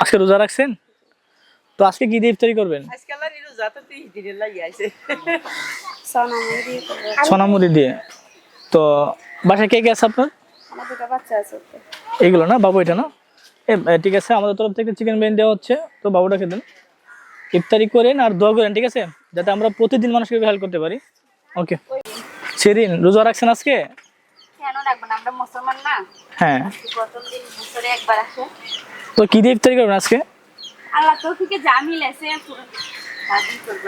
আজকে রোজা রাখছেন? তো আজকে কি দিয়ে ইফতারি করবেন? সোনামুড়ি দিয়ে। তো বাসায় কে কে আছে আপনার? এইগুলো না বাবু, এটা না ঠিক আছে, আমাদের তরফ থেকে চিকেন বিরিয়ানি দেওয়া হচ্ছে, তো বাবুটা খেতেন। ইফতারি করেন আর দোয়া করেন, ঠিক আছে, যাতে আমরা প্রতিদিন মানুষকে হেল্প করতে পারি। ওকে। সেদিন রোজা রাখছেন আজকে? কেন রাখবো না, আমরা মুসলমান না? হ্যাঁ। প্রথম দিন বছরে একবার আসে। তো কি দিয়ে ইফতারি করবেন আজকে? আল্লাহ তৌফিকে যা মিলেছে তাই করব।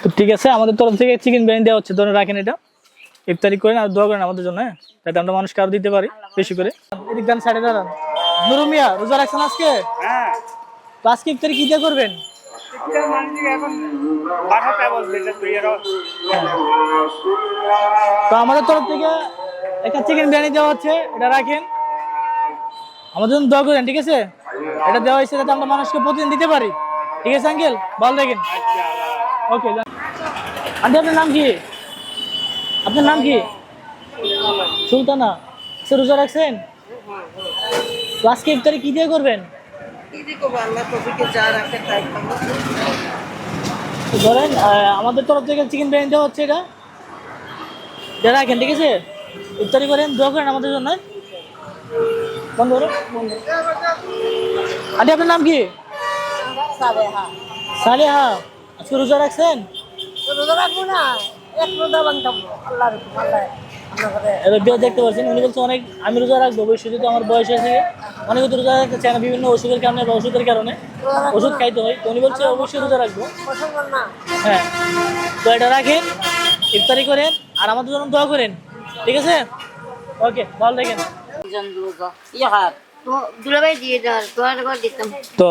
তো ঠিক আছে, আমাদের তরফ থেকে চিকেন বিরিয়ানি দেওয়া হচ্ছে, ধরে রাখেন এটা। ইফতারি করেন আর দোয়া করেন আমাদের জন্য, হ্যাঁ, যাতে আমরা মানুষকে আরো দিতে পারি বেশি করে। এদিক দান সাইডে দাঁড়ান। নুরু মিয়া, রোজা রাখছেন আজকে? হ্যাঁ। তো আজকে ইফতারি কি দিয়ে করবেন? তো আমাদের তরফ থেকে একটা চিকেন বিরিয়ানি দেওয়া হচ্ছে, এটা রাখেন, আমাদের জন্য দোয়া করেন, ঠিক আছে। এটা দেওয়া হয়েছে যাতে আমরা মানুষকে প্রতিদিন দিতে পারি, ঠিক আছে আঙ্কেল? ভালো দেখেন। ওকে। আন্টি, আপনার নাম কি? আপনার নাম কি? সুলতানা। সে রোজা রাখছেন? তো আজকে ইফতারি কি দিয়ে করবেন? ধরেন আমাদের তরফ থেকে চিকেন বিরিয়ানি দেওয়া হচ্ছে, এটা রাখেন, ঠিক আছে। ইফতারি করেন, দোয়া করেন আমাদের জন্য। বন্ধ করো। আন্টি, আপনার নাম কি? সালেহা। আজকে রোজা রাখছেন? দেখতে পাচ্ছেন উনি বলছে অনেক আমি রোজা রাখবো, ভবিষ্যতে তো আমার বয়স হয়েছে, অনেকে তো রোজা রাখতে চায় না বিভিন্ন ওষুধের কারণে বা ওষুধের কারণে, ওষুধ খাইতে হয়, তো উনি বলছে অবশ্যই রোজা রাখবো। হ্যাঁ, তো এটা রাখেন, ইফতারি করেন আর আমাদের জন্য দোয়া করেন, ঠিক আছে। ওকে, ভালো থাকেন। তো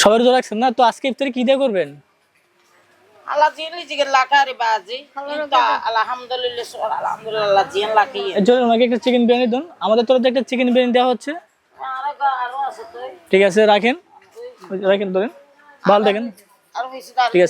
সবাই রোজা রাখছেন না? তো আজকে ইফতারি কি দিয়ে করবেন? ওনাকে একটা চিকেন বিরিয়ানি দিন, আমাদের তরফ থেকে একটা চিকেন বিরিয়ানি দেওয়া হচ্ছে, ঠিক আছে। রাখেন, ধরেন, ভালো থাকেন, ঠিক আছে।